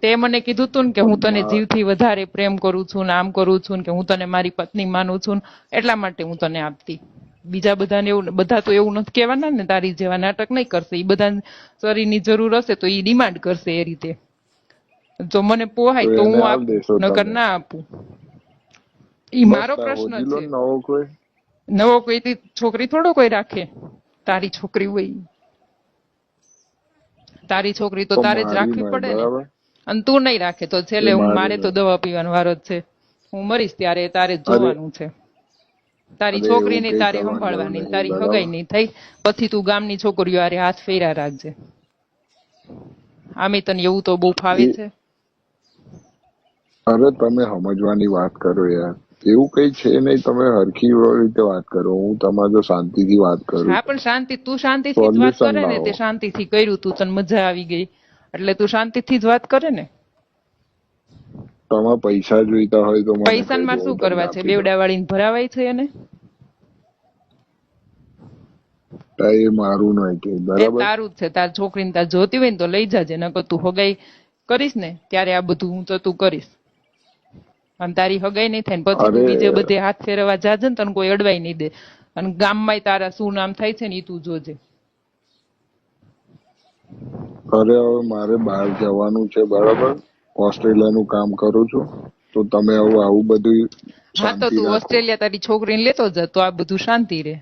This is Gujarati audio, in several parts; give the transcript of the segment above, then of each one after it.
તે મને કીધું તું ને કે હું તને જીવથી વધારે પ્રેમ કરું છું ને આમ કરું છું ને કે હું તને મારી પત્ની માનું છું એટલા માટે હું તને આપતી. બીજા બધાને એવું, બધા તો એવું નથી કહેવાના ને, તારી જેવા નાટક નહીં કરશે. એ બધા શરીરની જરૂર હશે તો એ ડિમાન્ડ કરશે એ રીતે. જો મને પોહાય તો હું આપું, નકર ના આપું. ઈ મારો પ્રશ્ન છે. નવો કોઈ છોકરી થોડો કોઈ રાખે. તારી છોકરી હોય, તારી છોકરી તો તારે જ રાખવી પડે ને. અને તું નહીં રાખે તો છેલ્લે મારે તો દવા પીવાનો વારો જ છે. હું મરીશ ત્યારે તારે જ જોવાનું છે. તારી છોકરી નહીં તારે સંભાળવાની, તારી હગાઈ નહીં થઈ પછી તું ગામની છોકરીઓ હારે હાથ ફેરા રાખજે. આમે તને એવું તો બહુ ફાવે છે. અરે તમે સમજવાની વાત કરો યાર, એવું કઈ છે નહીં. તમે હરખી રીતે વાત કરો. હું તમારે શાંતિથી વાત કરું. હા પણ શાંતિ, તું શાંતિથી જ વાત કરે ને. તે શાંતિથી કર્યું, તું તને મજા આવી ગઈ એટલે તું શાંતિથી જ વાત કરે ને. તમારે પૈસા જોઈતા હોય તો પૈસામાં શું કરવા છે? બેવડા વાળીને ભરાવાય છે એને? એ મારું નહીં કે બરાબર, તારું જ છે. તાર છોકરીને તાર જોતી હોય ને તો લઈ જાજે, નકર તું હગાઈ કરીશ ને ત્યારે આ બધું હું તો તું કરીશ. અને તારી હગાઈ નહીં થાય ને પછી તું બીજે બધે હાથ ફેરવા જાજે ને તને કોઈ અડવાઈ નહીં દે. અને ગામમાં તારા શું નામ થાય છે ને એ તું જોજે. અરે હવે મારે બહાર જવાનું છે બરાબર, ઓસ્ટ્રેલિયાનું કામ કરું છું. તો તમે હવે આવું બધું, હા તો તું ઓસ્ટ્રેલિયા તારી છોકરીને લેતો જા તો આ બધું શાંતિ રહે.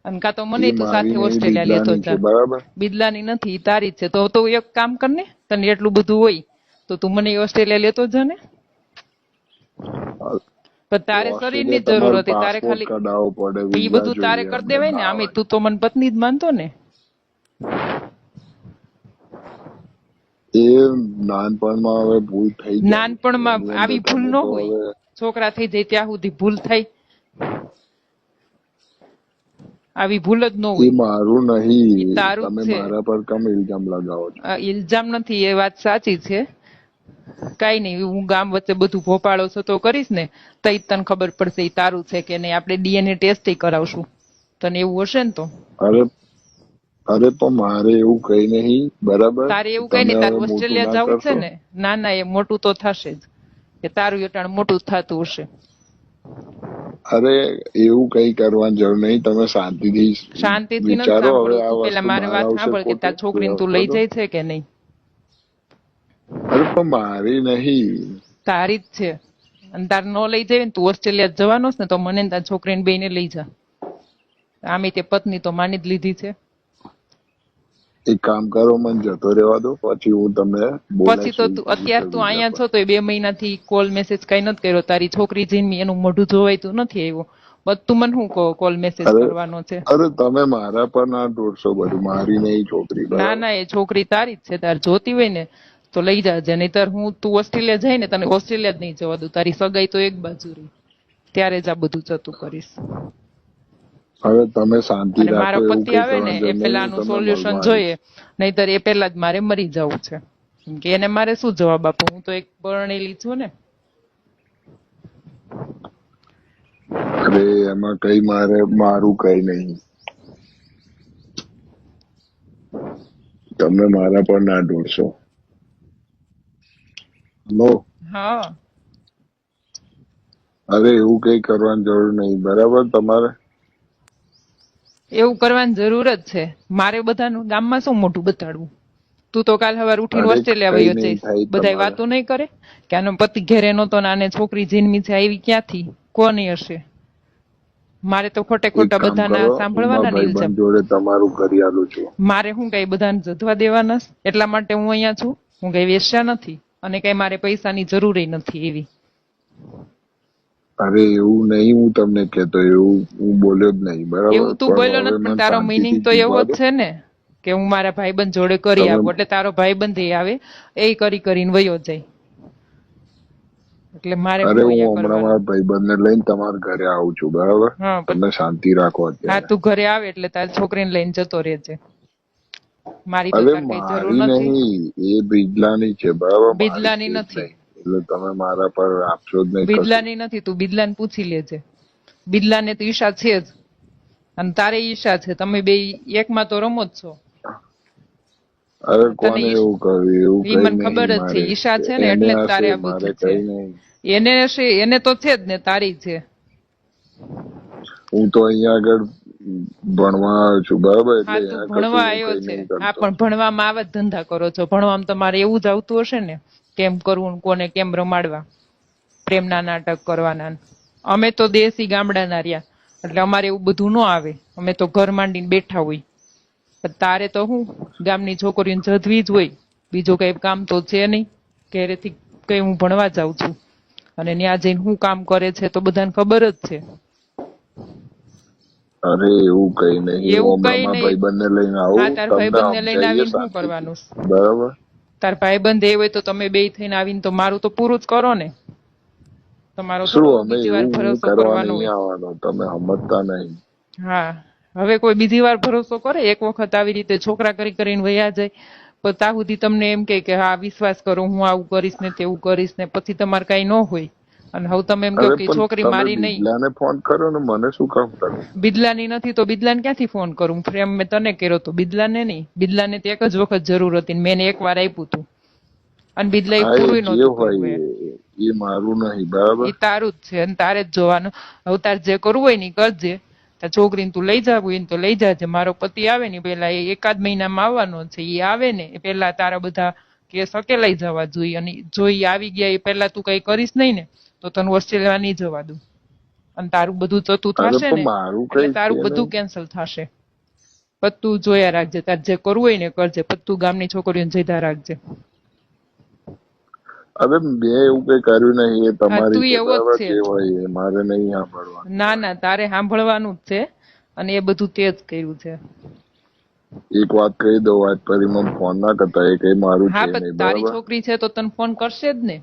અને કાં તો મને તો સાથે ઓસ્ટ્રેલિયા લેતો જા. બરાબર, બિદલાની નથી, તારી જ છે. તો એક કામ કર ને, તને એટલું બધું હોય તો તું મને ઓસ્ટ્રેલિયા લેતો જા ને. પણ તારે શરીરની જરૂર હતી, તારે ખાલી એ બધું તારે કરી દેવાય ને. આમે તું તો મને પત્ની જ માનતો ને. એ નાનપણમાં હવે ભૂલ થઈ ગઈ. નાનપણમાં આવી ભૂલ ન હોય. છોકરા થઈ જાય ત્યાં સુધી ભૂલ થાય. આવી ભૂલ જ ન હોય. મારું નહીં, તારું તમે છે. મારા પર કેમ ઇલ્ઝામ લગાવો છો? ઇલ્ઝામ નથી, એ વાત સાચી છે. કઈ નહીં, હું ગામ વચ્ચે બધું ભોપાળો છો તો કરીશ ને તો તને ખબર પડશે એ તારું છે કે નહીં. આપણે DNA ટેસ્ટ કરાવશું તને એવું હશે ને તો. અરે પણ મારે એવું કઈ નહીં બરાબર. તારે એવું કઈ નહીં, તારે ઓસ્ટ્રેલિયા જવું છે ને. ના ના, એ મોટું તો થશે જ, કે તારું એટાણ મોટું થતું હશે. અરે એવું કઈ કરવાની જરૂર નહીં. તમે શાંતિથી શાંતિથી નથી સાંભળવું. પેલા મારી વાત સાંભળ કે તાર છોકરીને તું લઈ જાય છે કે નહીં. અરે પણ મારી નહીં, તારી જ છે. અને તાર ન લઈ જાય ને, તું ઓસ્ટ્રેલિયા જવાનો ને તો મને તાર છોકરીને બેને લઈ જા. આમે તે પત્ની તો માની જ લીધી છે. એક કામ કરો, મને જતો રહેવા દો, પછી હું તમને પછી તો અત્યારે તું અહીંયા છો તો 2 મહિનાથી કોલ મેસેજ કઈ નથી કર્યો. તારી છોકરી જઈને એનું મોઢું જોવાયતું નથી આવ્યો. બધું મને શું કોલ મેસેજ કરવાનો છે? અરે તમે મારા પર ના દોડશો બધું. મારી નહીં છોકરી. ના ના, એ છોકરી તારી જ છે. તાર જોતી હોય ને તો લઈ જાજે. નહીતર તું ઓસ્ટ્રેલિયા જાય ને તને ઓસ્ટ્રેલિયા જ નહીં જવા દઉં. તારી સગાઈ તો એક બાજુ રહી, ત્યારે જ આ બધું જતું કરીશ. હવે તમે શાંતિ રાખો. મારો પતિ આવે ને એ પેલાનું સોલ્યુશન જોઈએ, નહીતર એ પેલા જ મારે મરી જવું છે. કે એને મારે શું જવાબ આપું? હું તો એક પરણેલી છું ને. અરે એમાં કઈ મારું કઈ નહીં. તમે મારા પર ના દોડશો. હેલો. હા. અરે એવું કઈ કરવાની જરૂર નહીં બરાબર. તમારે એવું કરવાની જરૂર જ છે. મારે બધાનું ગામમાં શું મોઢું બતાડવું? તું તો કાલ સવારે ઉઠીને ઓસ્ટ્રેલિયા વયો જઈશ. બધા વાતો નહીં કરે કે આનો પતિ ઘેરે નતો ને આને છોકરી જન્મી છે, આવી ક્યાંથી, કોની હશે? મારે તો ખોટે ખોટા બધાના સાંભળવાના નહીં. જોડે તમારું કરિયાલું છું. મારે હું કઈ બધાને જધવા દેવાના? એટલા માટે હું અહીંયા છું. હું કઈ વેશ્યા નથી અને કઈ મારે પૈસાની જરૂર નથી એવી. અરે એવું નહીં, હું તમને કેતો એવું હું બોલ્યો જ નહીં બરાબર. એવું તું બોલ્યો નથી, પણ તારો મીનિંગ તો એવો જ છે ને કે હું મારા ભાઈબંધ જોડે કરી આપું. એટલે તારો ભાઈબંધ એ આવે એ કરીને વયો જાય. એટલે મારે હું હમણાં મારા ભાઈબંધને લઈને તમારા ઘરે આવું છું બરાબર. તમે શાંતિ રાખો અત્યારે. હા, તું ઘરે આવે એટલે તારી છોકરીને લઈને જતો રહેજે. મારી તો કઈ જરૂર નથી. એ બિદલાની છે બરાબર. બિદલાની નથી એટલે તમે મારા પર આપશો જ નહીં. બિદલાની નથી, તું બિદલાને પૂછી લેજે. બિદલાને તો ઈશા છે જ અને તારે ઈશા છે. તમે બે એકમાં તો રમો જ છો. અરે તને કોને એવું કર્યું? એવું ઈ કઈ મને ખબર નહીં જ છે, મારે. ઈશા છે ને, એને એટલે જ તારે હશે, આ મારે બધું છે. કઈ નહીં. એને હશે, એને તો છે જ ને, તારી છે. હું તો અહીંયા આગળ ભણવા આવ્યો છું, બરાબર? હા, એટલે તું અહીંયા કશું ભણવા હું આવ્યો કઈ છે. નહીં હા, કરતો. પણ ભણવામાં આવા જ ધંધા કરો છો. ભણવામાં તમારે એવું જ આવતું હશે ને, કેમ કરવું ને કોને કેમ રમાડવા, પ્રેમના નાટક કરવાના ને. અમે તો દેશી ગામડાના રહ્યા, એટલે અમારે એવું બધું ન આવે. અમે તો ઘર માંડીને બેઠા હોય. પણ તારે તો હું ગામની છોકરીઓને જધવી જ હોય, બીજું કઈ કામ તો છે નહીં. ઘરેથી કઈ હું ભણવા જાઉં છું, અને ત્યાં જઈને હું કામ કરે છે તો બધાને ખબર જ છે. અરે એવું કઈ નહીં. હું એવું હમણાં કઈ મારા નહીં. ભાઈબંધને લઈને હા, આવું, તાર તમને ભાઈબંધને લઈને સમજાવીએ આવીને શું શાંતિથી, કરવાનું? બરાબર? તાર ભાઈબંધ એ હોય તો તમે બે થઈને આવીને તો મારું તો પૂરું જ કરો ને. તમારો શું થોડો અમે બીજી વાર એવું હું ભરોસો કરવા કરવાનો નહીં હોય. આવવાનો, તમે સમજતા નહીં. હા, હવે કોઈ બીજી વાર ભરોસો કરે? એક વખત આવી રીતે છોકરા કરીને વયા જાય, પણ ત્યાં સુધી તમને એમ કે હા વિશ્વાસ કરો, હું આવું કરીશ ને તેવું કરીશ ને, પછી તમારે કઈ ન હોય. અને હવે તમે એમ કહો અરે કે પણ છોકરી તમે મારી નહીં. બિદલાને ફોન કર્યો ને, મને શું કામ કર્યો? બિદલાની નથી તો બિદલાને ક્યાંથી ફોન કરું? પ્રેમ મેં તને કર્યો તો, બિદલાને નહીં. બિદલાને તો એક જ વખત જરૂર હતી, મેં એને એક વાર આપ્યું હતું, અને બિદલા એ હા, એ પૂરું જે નહોતું હોય કર્યું. એ મારું નહીં, બરાબર? એ તારું જ છે, અને તારે જ જોવાનું. હવે તારે જે કરવું હોય ને ઈ કરજે. તાર છોકરીને તું લઈ જાવું હોય ને તો લઈ જાજે. મારો પતિ આવે ને પેલા, એ એકાદ મહિનામાં આવવાનો છે. એ આવે ને એ પેલા તારા બધા કેસ લઈ જવા જોઈએ, અને જો એ આવી ગયા એ પેલા તું કઈ કરીશ નહીં ને તો તને ઓસ્ટ્રેલિયા નહીં જવા દઉં. અને તારું બધું જતું અરે થશે પણ ને મારું એટલે કઈ તારું છે બધું નહીં. કેન્સલ થશે. પણ તું જોયા રાખજે, તાર જે કરવું હોય ને કરજે, પણ તું ગામની છોકરીઓને જઈધા રાખજે. અરે મેં એવું કઈ કર્યું નહીં, એ હા, તમારી તું છે, એવો જ બરાબર? છે. જે હોય એ મારે નહીં સાંભળવાનું. ના ના, તારે સાંભળવાનું જ છે, અને એ બધું તે જ કર્યું છે. એક વાત કહી દઉં, આજ પછી મને ફોન ના કરતા, એ કઈ મારું છે હા, પણ નહીં, તારી બરાબર? છોકરી છે તો તને ફોન કરશે જ ને.